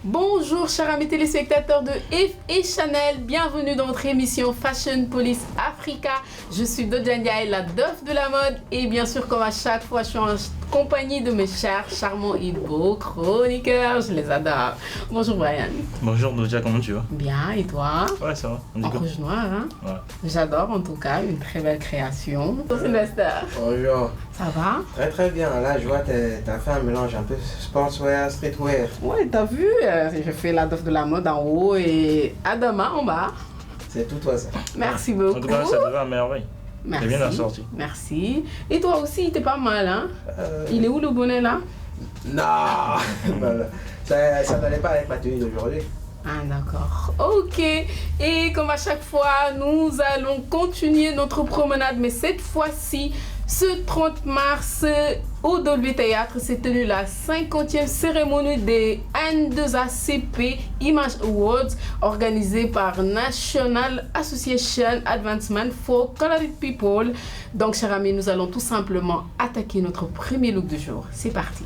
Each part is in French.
Bonjour chers amis téléspectateurs de If et Chanel, bienvenue dans votre émission Fashion Police Africa. Je suis Dodia Ndiaye, la Dof de la mode, et bien sûr comme à chaque fois je suis en compagnie de mes chers, charmants et beaux chroniqueurs, je les adore. Bonjour Brian. Bonjour Dodia, comment tu vas? Bien, et toi? Ouais, ça va. En rouge noir, hein? Ouais. J'adore en tout cas, une très belle création. Sylvester. Bonjour. Ça va? Très très bien, là je vois que t'as fait un mélange un peu sportswear, streetwear. Ouais, t'as vu, je fais la Dof de la mode en haut et Adama en bas. C'est tout toi ça. Merci beaucoup. En tout cas, ça te va à merveille. Merci. C'est bien la sortie. Merci. Et toi aussi, t'es pas mal, hein? Il est où le bonnet là? Non voilà. Ça n'allait pas avec ma tenue d'aujourd'hui. Ah d'accord. Ok. Et comme à chaque fois, nous allons continuer notre promenade, mais cette fois-ci, ce 30 mars, au Dolby Theatre, s'est tenue la 50e cérémonie des N2ACP Image Awards, organisée par National Association Advancement for Colored People. Donc, chers amis, nous allons tout simplement attaquer notre premier look du jour. C'est parti.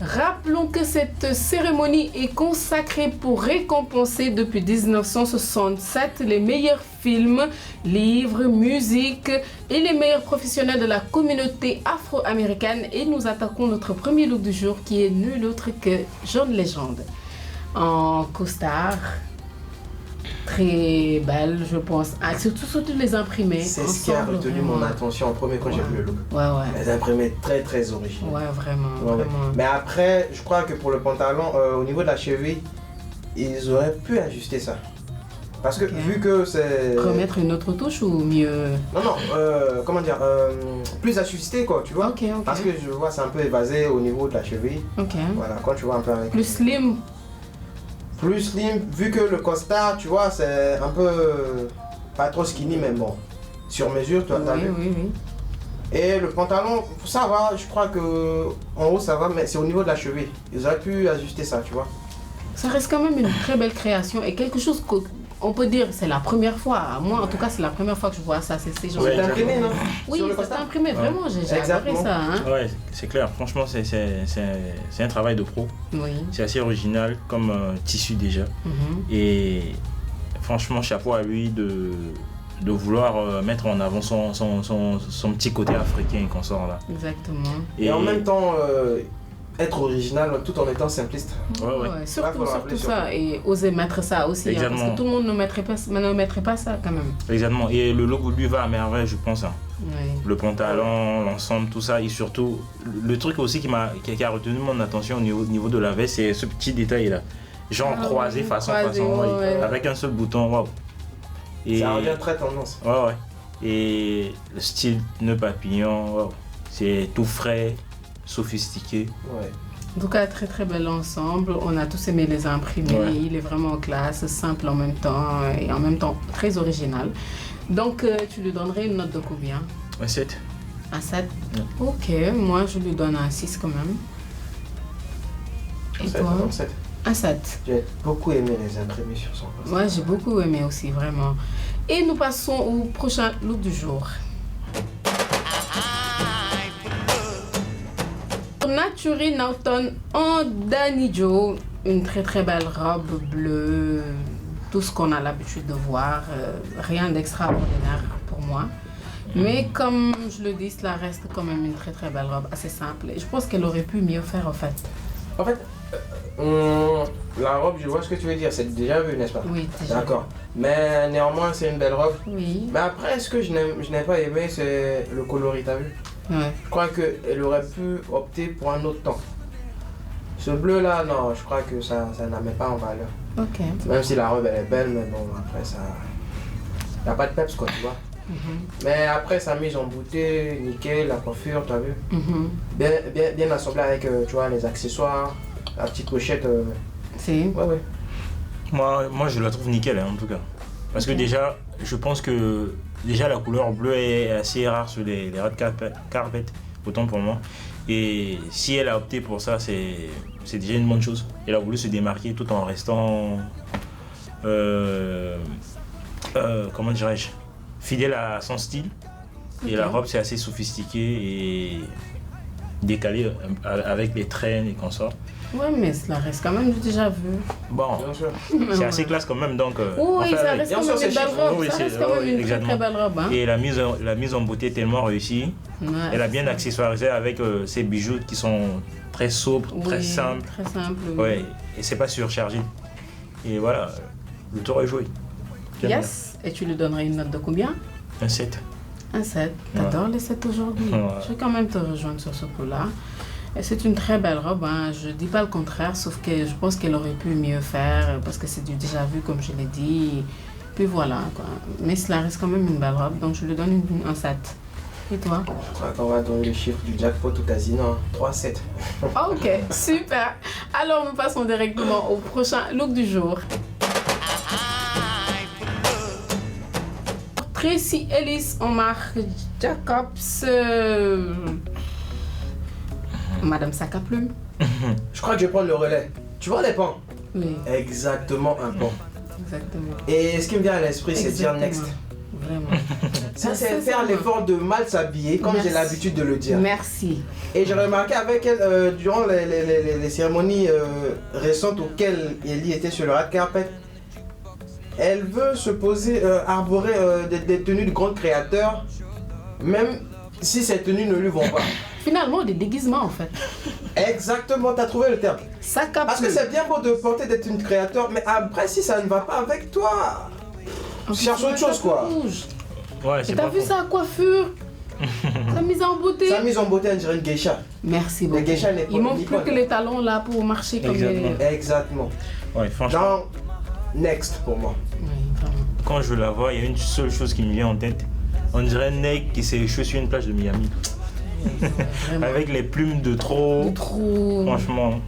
Rappelons que cette cérémonie est consacrée pour récompenser depuis 1967 les meilleurs films, livres, musique et les meilleurs professionnels de la communauté afro-américaine. Et nous attaquons notre premier look du jour qui est nul autre que John Legend. En costard, très belle je pense, surtout les imprimés. C'est ce qui a retenu mon attention en premier quand j'ai vu le look. Ouais. Les imprimés très originaux. Ouais, vraiment. Mais après, je crois que pour le pantalon, au niveau de la cheville, ils auraient pu ajuster ça. Parce que vu que c'est... Remettre une autre touche ou mieux? Non, comment dire, plus ajusté quoi, tu vois. Ok. Parce que je vois c'est un peu évasé au niveau de la cheville. Ok. Voilà, quand tu vois un peu avec... Plus slim? Plus slim, vu que le costard, tu vois, c'est un peu... Pas trop skinny, mais bon. Sur mesure, tu as vu. Oui. Et le pantalon, ça va, je crois que... En haut, ça va, mais c'est au niveau de la cheville. Ils auraient pu ajuster ça, tu vois. Ça reste quand même une très belle création et quelque chose que... On peut dire c'est la première fois, moi en tout cas c'est la première fois que je vois ça, c'est genre... Ouais, c'est imprimé, non? Oui, c'est imprimé, vraiment, j'ai adoré ça. Hein? Ouais, c'est clair, franchement c'est un travail de pro. Oui. C'est assez original comme tissu déjà. Et franchement chapeau à lui de vouloir mettre en avant son petit côté africain qu'on sort là. Exactement. Et en même temps... être original tout en étant simpliste. Ouais. Surtout ça, et oser mettre ça aussi, hein, parce que tout le monde ne mettrait pas ça quand même. Exactement, et le look lui va à merveille je pense. Hein. Oui. Le pantalon, l'ensemble, tout ça, et surtout, le truc aussi qui a retenu mon attention au niveau de la veste, c'est ce petit détail là. Genre croisé façon, ouais. avec un seul bouton, waouh. Et ça revient très tendance. Ouais. Et le style nœud papillon, wow. C'est tout frais, sophistiqué. Ouais. En tout cas, très bel ensemble. On a tous aimé les imprimés. Ouais. Il est vraiment en classe, simple en même temps et en même temps très original. Donc, tu lui donnerais une note de combien? Un 7. Un 7? Ouais. Ok, moi je lui donne un 6 quand même. Et 7, toi? Un 7. Un 7. J'ai beaucoup aimé les imprimés sur son poste. Ouais, j'ai beaucoup aimé aussi, vraiment. Et nous passons au prochain look du jour. Naturine Naughton en Danijo, une très belle robe bleue, tout ce qu'on a l'habitude de voir, rien d'extraordinaire pour moi. Mais comme je le dis, cela reste quand même une très belle robe, assez simple. Et je pense qu'elle aurait pu mieux faire en fait. En fait, la robe, je vois ce que tu veux dire, c'est déjà vu, n'est-ce pas? Oui, déjà. D'accord. Mais néanmoins, c'est une belle robe. Oui. Mais après, ce que je n'ai pas aimé, c'est le coloris, t'as vu? Ouais. Je crois qu'elle aurait pu opter pour un autre ton. Ce bleu là, non, je crois que ça n'a met pas en valeur. Ok. Même si la robe elle est belle, mais bon, après ça... Il n'y a pas de peps quoi, tu vois. Mais après sa mise en beauté, nickel, la coiffure, tu as vu. Bien assemblée avec, tu vois, les accessoires, la petite pochette. Si. Ouais. Moi je la trouve nickel hein, en tout cas. Parce que déjà, je pense que déjà la couleur bleue est assez rare sur les red carpet, autant pour moi. Et si elle a opté pour ça, c'est déjà une bonne chose. Elle a voulu se démarquer tout en restant, comment dirais-je, fidèle à son style. Et la robe, c'est assez sophistiqué et décalé avec les traînes et consorts. Ouais, mais cela reste quand même du déjà vu. Bon, Bien sûr. c'est assez classe quand même, donc... Oui, ça reste quand même une belle robe. oui, Ça c'est- reste quand même une très très belle robe. Hein. Et la mise en beauté est tellement réussie. Ouais, Elle a bien accessoirisé avec ses bijoux qui sont très sobres, oui, très simples. Très simple. Oui. Ouais, et c'est pas surchargé. Et voilà, le tour est joué. J'aime Yes. Et tu lui donnerais une note de combien? bien. Un 7. Un 7. T'adores les 7 aujourd'hui. Ouais. Je vais quand même te rejoindre sur ce coup-là. Et c'est une très belle robe, hein. Je dis pas le contraire, sauf que je pense qu'elle aurait pu mieux faire parce que c'est du déjà vu, comme je l'ai dit. Puis voilà, quoi. Mais cela reste quand même une belle robe, donc je lui donne un 7. Et toi? Je crois qu'on va donner le chiffre du jackpot au casino. 3-7. Ok, super. Alors nous passons directement au prochain look du jour. Tracy Ellis en marque Jacobs. Madame Sac à Plume. Je crois que je vais prendre le relais. Tu vois les pans? Oui, Exactement un pan. exactement. Et ce qui me vient à l'esprit, c'est dire Exactement. next. Vraiment. Ça, c'est faire l'effort de mal s'habiller, comme j'ai Merci. l'habitude de le dire. Merci. Et j'ai remarqué avec elle, durant les cérémonies récentes auxquelles Ellie était sur le red carpet, elle veut se poser, arborer des tenues de grands créateurs, même si ces tenues ne lui vont pas. Finalement, des déguisements en fait. Exactement, t'as trouvé le terme. Sac à Parce que plume. c'est bien beau de porter des tenues de créateurs, mais après, si ça ne va pas avec toi, En plus, cherche c'est autre chose, un quoi. rouge. Ouais, Et c'est t'as pas vu faux. sa coiffure? Sa mise en beauté? sa mise en beauté, on dirait une geisha. Merci beaucoup. geisha n'est pas- Il manque n'est plus pas- que les talons là pour marcher comme Exactement. les... Exactement. Ouais, franchement, Dans Next pour moi. Oui, vraiment. quand je la vois, il y a une seule chose qui me vient en tête. On dirait un nègre qui s'est échoué sur une plage de Miami. Vraiment. Avec les plumes de trop. De trop. Franchement.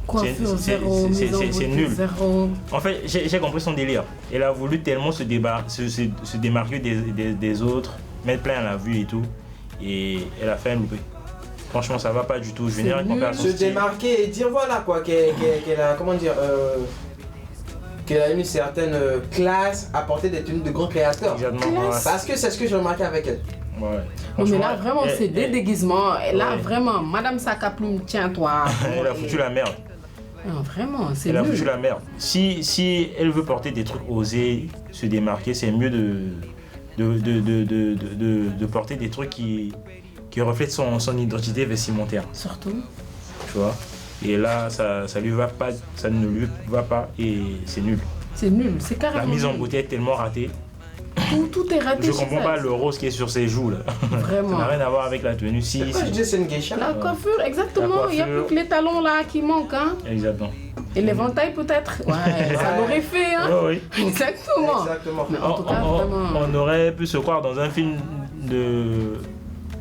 Coiffure c'est- zéro, c'est- mise en c'est beauté nul. zéro. En fait, j'ai compris son délire. Elle a voulu tellement se démarquer des autres, mettre plein à la vue et tout. Et elle a fait un loupé. Franchement, ça va pas du tout. Je C'est venais comparer à nul. son Se style. démarquer et dire voilà quoi, qu'elle a, comment dire, qu'elle a une certaine classe à porter des tenues de grands créateurs. Exactement. Classe. Parce que c'est ce que j'ai remarqué avec elle. Ouais. Ouais. Non, mais là, Franchement, vraiment, c'est des déguisements. Et là, Ouais. vraiment, Madame Sac à Plume, tiens-toi. Elle a foutu la merde. Non, vraiment, c'est Elle a foutu nul. la merde. Si elle veut porter des trucs osés, se démarquer, c'est mieux de porter des trucs qui reflètent son identité vestimentaire, Surtout. tu vois. Et là, ça lui va pas, ça ne lui va pas et c'est nul. C'est nul, c'est La carrément mise en nul. beauté est tellement ratée. Tout est raté Je chez comprends elle. pas le rose qui est sur ses joues là. Ça Vraiment. n'a rien à voir avec la tenue. Si, Pourquoi je dis c'est une geisha? La coiffure, exactement. La Il n'y a plus coiffure. que les talons là qui manquent. Hein. Exactement. Et l'éventail peut-être. Ouais, ça Ouais. l'aurait fait. Hein. Oui, oui. Exactement. Exactement. Mais en tout cas, vraiment. On aurait pu se croire dans un film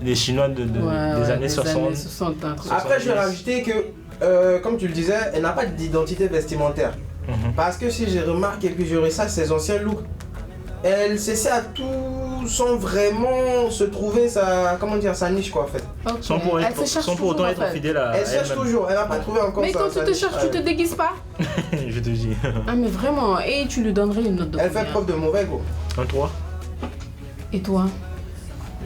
des Chinois Ouais, des ouais, années 60. années 60 un truc. Après, je vais rajouter que, comme tu le disais, elle n'a pas d'identité vestimentaire. Mhm. Parce que si j'ai remarqué que je reçois ses anciens looks, elle cessait à tout sans vraiment se trouver sa, comment dire, sa niche quoi en fait. Ok. Sans pour, Elle se cherche sans pour autant toujours, en être fait. fidèle à Elle cherche elle-même. toujours, elle n'a pas trouvé encore Mais sa, quand tu sa te niche. cherches, tu te déguises pas. Je te dis. Ah mais vraiment. Et tu lui donnerais une note de Elle fait combien? preuve de mauvais goût. Un 3. Et toi?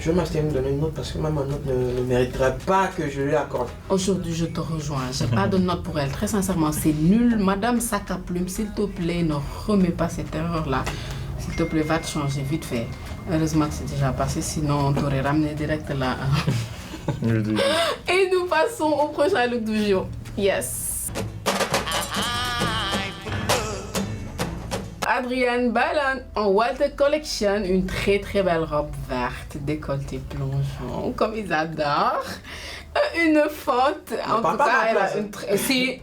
Je vais m'acheter à me donner une note parce que même ma note ne mériterait pas que je lui accorde. Aujourd'hui, je te rejoins. J'ai pas de note pour elle. Très sincèrement, c'est nul. Madame Sac à Plume, s'il te plaît, ne remets pas cette erreur-là. S'il te plaît, va te changer vite fait. Heureusement que c'est déjà passé, sinon on t'aurait ramené direct là. Je te dis. Et nous passons au prochain look du jour. Yes. Adrienne Ballon en Walter Collection, une très très belle robe verte, décolleté plongeon, comme ils adorent. Une faute, en parle tout pas cas, de la elle a place, une si,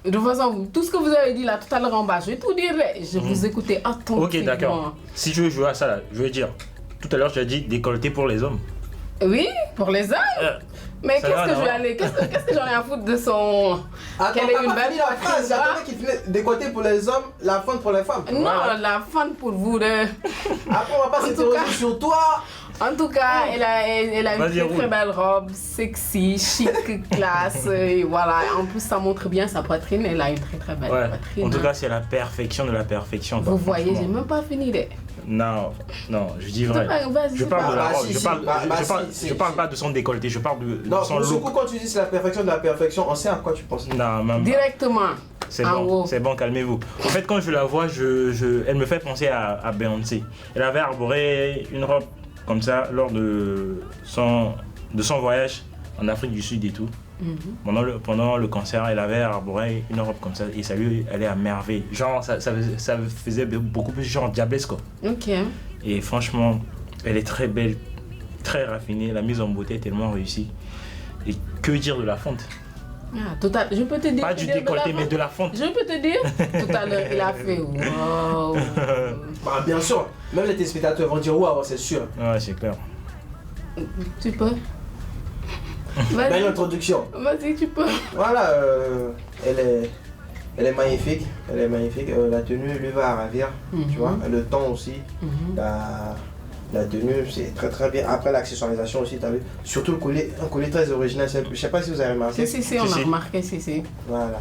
de toute façon, tout ce que vous avez dit là tout à l'heure en bas, je vais tout dire, je vous écoutais attentivement. Ok, d'accord. Si tu veux jouer à ça, là, je veux dire. Tout à l'heure, tu as dit décolleté pour les hommes. Oui, pour les hommes. Mais ça qu'est-ce va, que non. je vais aller, qu'est-ce que j'en ai à foutre de son... Attends, Qu'elle ait t'as une pas belle fini la phrase. poitrine, J'attendais qu'il finisse des côtés pour les hommes, la fente pour les femmes. Non, Voilà. la fan pour vous. Après, on va pas En tout s'interroger cas- sur toi. En tout cas, elle a une Vas-y, très très roule. belle robe, sexy, chic, classe. Et voilà, en plus ça montre bien sa poitrine. Elle a une très très belle Ouais. poitrine. En tout hein. cas, c'est la perfection de la perfection. quoi, Vous voyez, franchement. j'ai même pas fini de... Non, je dis vrai. Vas-y, Je parle de la Bah, robe, si, je si, parle, bah, je parle, si, je parle si. pas de son décolleté, je parle de Non, son pour ce look. coup, quand tu dis c'est la perfection de la perfection, on sait à quoi tu penses. Non, même pas. Directement. C'est En bon, haut. c'est bon, calmez-vous. En fait, quand je la vois, elle me fait penser à Beyoncé. Elle avait arboré une robe comme ça lors de son voyage en Afrique du Sud et tout. Mhm. Pendant le concert, elle avait arboré une robe comme ça et ça lui allait à merveille. Genre, ça faisait beaucoup plus genre diablesque, quoi. Ok. Et franchement, elle est très belle, très raffinée. La mise en beauté est tellement réussie. Et que dire de la fonte? Ah, total. Je peux te dire. Pas du de la décolleté, mais fente. de la fonte. Je peux te dire. Tout à l'heure, il a fait wow. Bah, bien sûr, même les téléspectateurs vont dire waouh, c'est sûr. Ouais, c'est clair. Tu peux. Belle Vas-y. introduction. Vas-y, tu peux. Voilà, elle est magnifique. Elle est magnifique. La tenue lui va à ravir, tu vois. Le ton aussi. Mhm. La tenue, c'est très très bien. Après, l'accessoirisation aussi, t'as vu. Surtout le collier, un collier très original. Je sais pas si vous avez remarqué. Si, on a Si. remarqué, si. Voilà.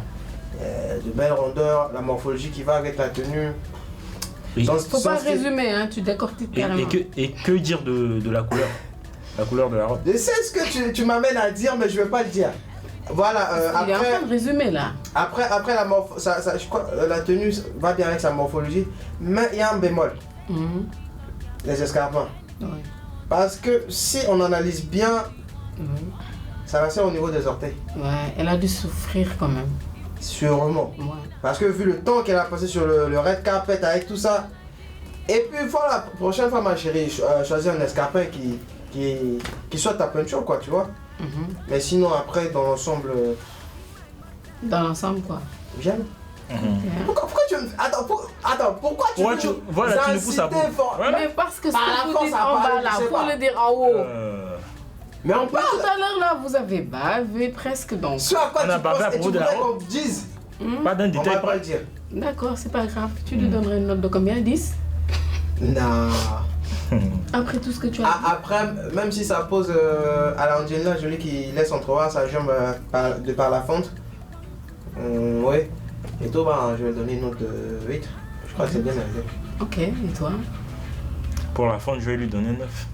De belles rondeurs, la morphologie qui va avec la tenue. Et- Faut pas résumer, hein, tu décortiques carrément. Et que dire de la couleur? La couleur de la robe. Je sais ce que tu m'amènes à dire, mais je vais pas le dire. Voilà, Il est en après, train de résumer là. après je crois, la tenue va bien avec sa morphologie, mais il y a un bémol, Mhm. les escarpins. Ouais. Parce que si on analyse bien, Mhm. ça va au niveau des orteils. Ouais, elle a dû souffrir quand même. Sûrement. Ouais. Parce que vu le temps qu'elle a passé sur le red carpet avec tout ça, et puis voilà, la prochaine fois ma chérie, choisis un escarpin qui soit ta peinture quoi, tu vois. Mhm. Mais sinon après, dans l'ensemble, Dans l'ensemble, quoi. j'aime. Mhm. Yeah. Pourquoi tu me... Attends, pourquoi tu Ouais, veux tu- nous voilà, tu nous pousses à inciter bout. fort- Voilà. Mais parce que ce Par la que vous force dites à en parler, bas là, je sais faut pas. le dire en haut. Mais on Tout parle. à l'heure là, vous avez bavé presque donc. Ce à quoi On a tu bavé à penses et tu propos de la voudrais robe. qu'on dise. Pas d'un On détail va pas près. le dire. D'accord, c'est pas grave. Tu lui donnerais une note de combien? 10? Non. Après tout ce que tu as dit. Après, même si ça pose à la Angelina Jolie qui laisse entrevoir sa jambe de par la fente. Oui. Et toi, bah, je vais donner une note de 8. Je crois que c'est bien arrivé. Ok, et toi? Pour la fonte, je vais lui donner 9.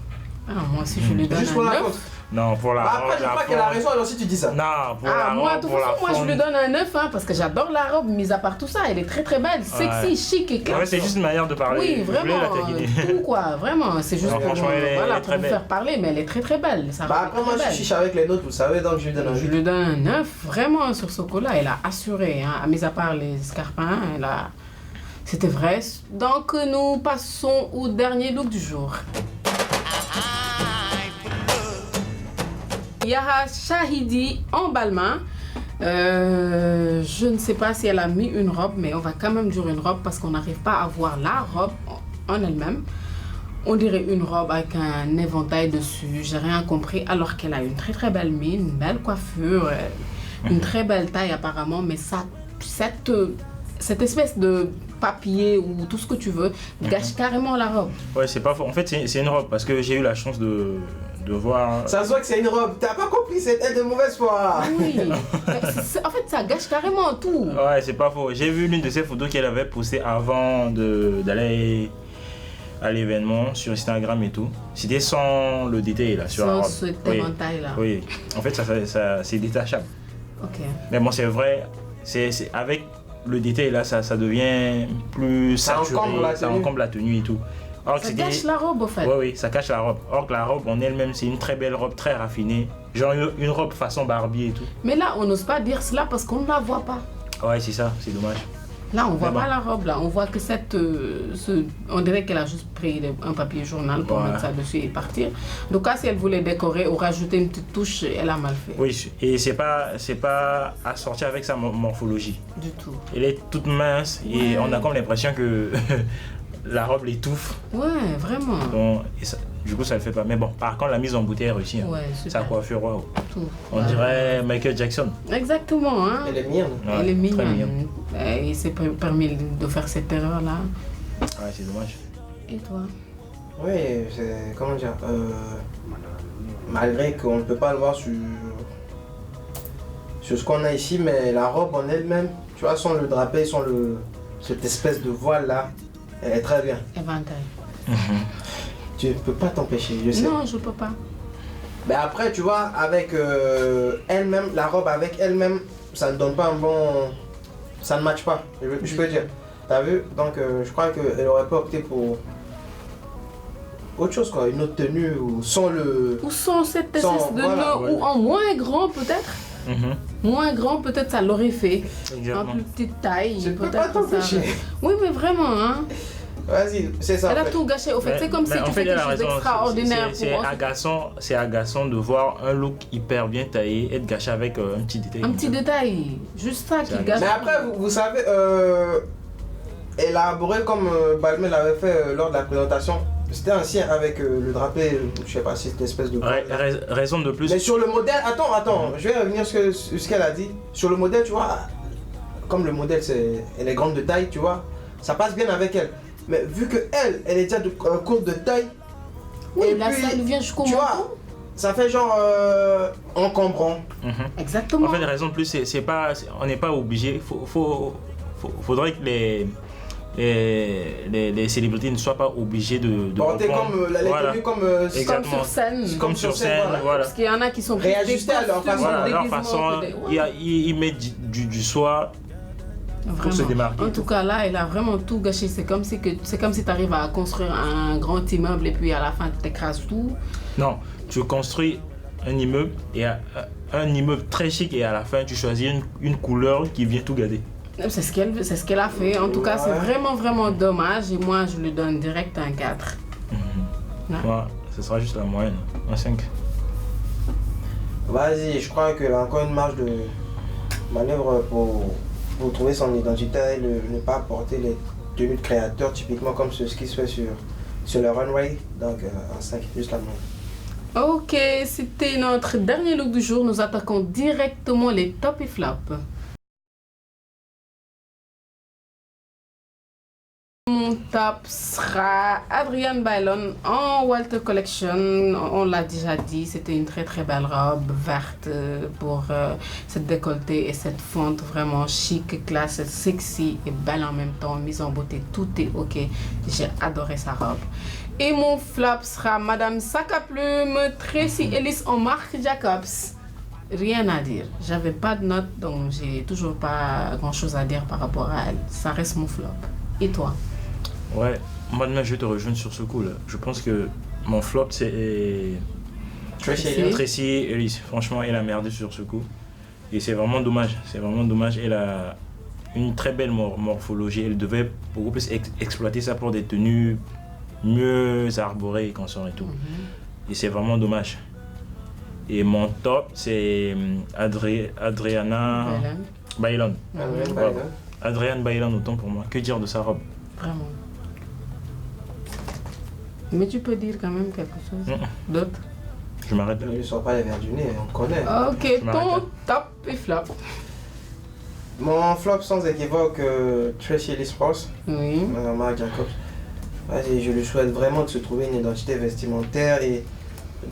Ah, moi aussi je lui donne Juste pour un la 9. fente. Non, pour la Bah, robe, après, je la crois qu'elle a fonte. raison alors si tu dis ça. Non, pour la Ah, moi, de robe, toute pour la façon, moi je fonte. lui donne un 9 hein, parce que j'adore la robe, mis à part tout ça, elle est très très belle, sexy, Ouais. chic et classe. Ouais, c'est juste une manière de parler. Oui, Je voulais vraiment, la taquiner. tout quoi, vraiment, c'est juste Non, pour, franchement, elle est voilà, pour très vous belle. faire parler, mais elle est très très belle. Sa Bah robe après, est moi très je belle. chiche avec les notes, vous savez, donc je lui donne un Je 8. lui donne un 9, vraiment sur ce coup-là, elle a assuré, hein, mis à part les escarpins, elle a... C'était vrai. Donc nous passons au dernier look du jour. Yaha Shahidi emballement. Je ne sais pas si elle a mis une robe, mais on va quand même dire une robe parce qu'on n'arrive pas à voir la robe en elle-même. On dirait une robe avec un éventail dessus, j'ai rien compris, alors qu'elle a une très très belle mine, une belle coiffure, une très belle taille apparemment, mais ça, cette espèce de papier ou tout ce que tu veux gâche carrément la robe. Ouais, c'est pas faux. En fait, c'est une robe parce que j'ai eu la chance de voir. Ça se voit que c'est une robe. T'as pas compris, c'était de mauvaise foi. Oui, en fait ça gâche carrément tout. Ouais, c'est pas faux. J'ai vu l'une de ces photos qu'elle avait postées avant d'aller à l'événement sur Instagram et tout. C'était sans le détail là sur la Sans robe. cet Oui. éventail là. Oui, en fait, ça c'est détachable. Ok. Mais bon, c'est vrai, c'est avec le détail là, ça devient plus Ça saturé, encombre la ça tenue. encombre la tenue et tout. Alors que Ça c'était- gâche la robe au fait. Ouais, oui, ça cache la robe. Or que la robe en elle-même, c'est une très belle robe, très raffinée. Genre une robe façon Barbie et tout. Mais là on n'ose pas dire cela parce qu'on ne la voit pas. Ouais, c'est ça, c'est dommage. Là, on voit Mais bon. pas la robe, là. On voit que on dirait qu'elle a juste pris un papier journal pour Ouais. mettre ça dessus et partir. Donc, si elle voulait décorer ou rajouter une petite touche, elle a mal fait. Oui, et c'est pas assorti avec sa morphologie. Du tout. Elle est toute mince et Ouais. on a comme l'impression que la robe l'étouffe. Ouais, vraiment. Donc, Du coup, ça le fait pas. Mais bon, par contre, la mise en bouteille est réussie. Hein. Ouais, Sa super. coiffure, waouh. Tout. On Ouais. dirait Michael Jackson. Exactement, hein. Elle est mignonne. Ouais, Elle est très mignonne. Et il s'est permis de faire cette erreur-là. Ouais, c'est dommage. Et toi? Oui, c'est. Comment dire malgré qu'on ne peut pas le voir sur ce qu'on a ici, mais la robe en elle-même, tu vois, sans le drapé, sans cette espèce de voile là, elle est très bien. Éventail. Tu ne peux pas t'empêcher, je sais. Non, je peux pas. Mais après, tu vois, avec elle-même, la robe avec elle-même, ça ne donne pas un bon. Ça ne matche pas, je peux dire. T'as vu? Donc, je crois qu'elle aurait pas opté pour autre chose, quoi. Une autre tenue ou sans le. Ou sans cette Sans, espèce de voilà, nœud, ouais. ou en moins grand peut-être. Moins grand, peut-être ça l'aurait fait. En Exactement. plus petite taille, Je peux pas peut-être que ça. t'empêcher. Oui, mais vraiment, hein. Vas-y, c'est ça. Elle en a fait. tout gâché. Au fait, c'est comme si en tu fait, fais elle quelque a chose raison. d'extraordinaire. C'est agaçant de voir un look hyper bien taillé être gâché avec un petit détail. Un petit détail, juste ça qui C'est gâche. Mais après, vous savez, élaboré comme Balmain l'avait fait lors de la présentation, c'était ancien avec le drapé, je sais pas si cette espèce de. Raison de plus. Mais sur le modèle, attends, je vais revenir sur ce qu'elle a dit. Sur le modèle, tu vois, comme le modèle, elle est grande de taille, tu vois, ça passe bien avec elle. Mais vu que elle est déjà courte de taille, Oui, et là, puis, ça elle vient jusqu'au tu menton. vois, ça fait genre encombrant. Exactement. En fait, la raison de plus, c'est pas, on n'est pas obligé. Faudrait que les célébrités ne soient pas obligées de Porter reprendre. comme la Voilà. tenue comme Comme Exactement. sur scène. Comme sur scène, voilà. Parce qu'il y en a qui sont plus Réajuster à leur façon. Voilà, leur déguisements façon, que des- ils mettent du soin pour se Vraiment. démarquer. En tout cas, là, elle a vraiment tout gâché. C'est comme si tu arrives à construire un grand immeuble et puis à la fin, tu t'écrases tout. Non, tu construis un immeuble et un immeuble très chic et à la fin, tu choisis une couleur qui vient tout garder. C'est ce qu'elle a fait. En tout cas, c'est vraiment, vraiment dommage. Et moi, je lui donne direct un 4. Moi, ce sera juste la moyenne, un 5. Vas-y, je crois qu'elle a encore une marge de manœuvre pour trouver son identité et ne pas porter les tenues de créateurs, typiquement comme ce qui se fait sur le runway. Donc, un 5, juste la moyenne. Ok, c'était notre dernier look du jour. Nous attaquons directement les top et flops. Mon top sera Adrian Bailon en Walter Collection. On l'a déjà dit, c'était une très très belle robe verte pour cette décolleté et cette fonte vraiment chic, classe, sexy et belle en même temps, mise en beauté, tout est ok. J'ai adoré sa robe. Et mon flop sera Madame Sac à Plume, Tracy Ellis en Marc Jacobs. Rien à dire. J'avais pas de notes, donc j'ai toujours pas grand chose à dire par rapport à elle. Ça reste mon flop. Et toi? Ouais, moi demain je vais te rejoindre sur ce coup là. Je pense que mon flop c'est Tracy Tracy. Ellis. Tracy Ellis. Franchement, elle a merdé sur ce coup. Et c'est vraiment dommage. C'est vraiment dommage. Elle a une très belle morphologie. Elle devait beaucoup plus exploiter ça pour des tenues mieux arborées et consorts et tout. Et c'est vraiment dommage. Et mon top c'est Adriana Bailon. Adrian Ouais. Bailon. Adrian Bailon, autant pour moi. Que dire de sa robe? Vraiment. Mais tu peux dire quand même quelque chose d'autre. Je m'arrête là. Ne lui sors pas les verres du nez, on te connaît. Ok, Je m'arrête là. ton top et flop. Mon flop sans équivoque, Tracy Ellis Ross, Oui. Marc Jacobs. Vas-y, je lui souhaite vraiment de se trouver une identité vestimentaire et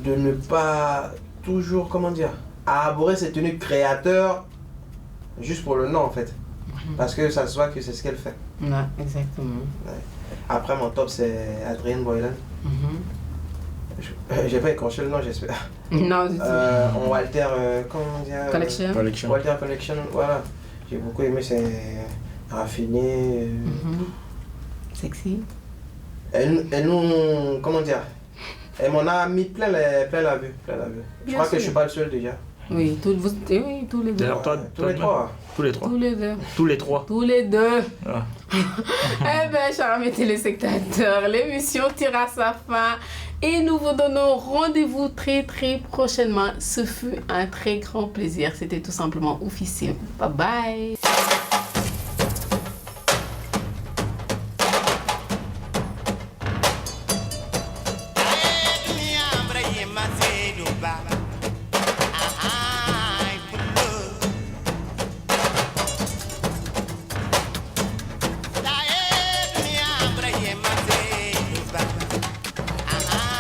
de ne pas toujours, comment dire, arborer cette tenue de créateur juste pour le nom en fait. Parce que ça se voit que c'est ce qu'elle fait. Ouais, exactement. Après, mon top c'est Adrian Boylan. J'ai pas écorché le nom, j'espère. Non, du tout. En Walter, comment dire Collection. Collection. Walter Collection, voilà. J'ai beaucoup aimé, c'est raffiné. Sexy. Elle nous, comment dire, elle m'en a mis plein la vue. Je Bien crois que sûr. je suis pas le seul déjà. Oui, oui, tous les deux. D'ailleurs, toi, Tous les trois. Tous les trois. Tous les deux. Tous les trois. Tous les deux. Ah. Eh bien, chers amis téléspectateurs, l'émission tire à sa fin et nous vous donnons rendez-vous très très prochainement. Ce fut un très grand plaisir. C'était tout simplement officiel. Bye bye.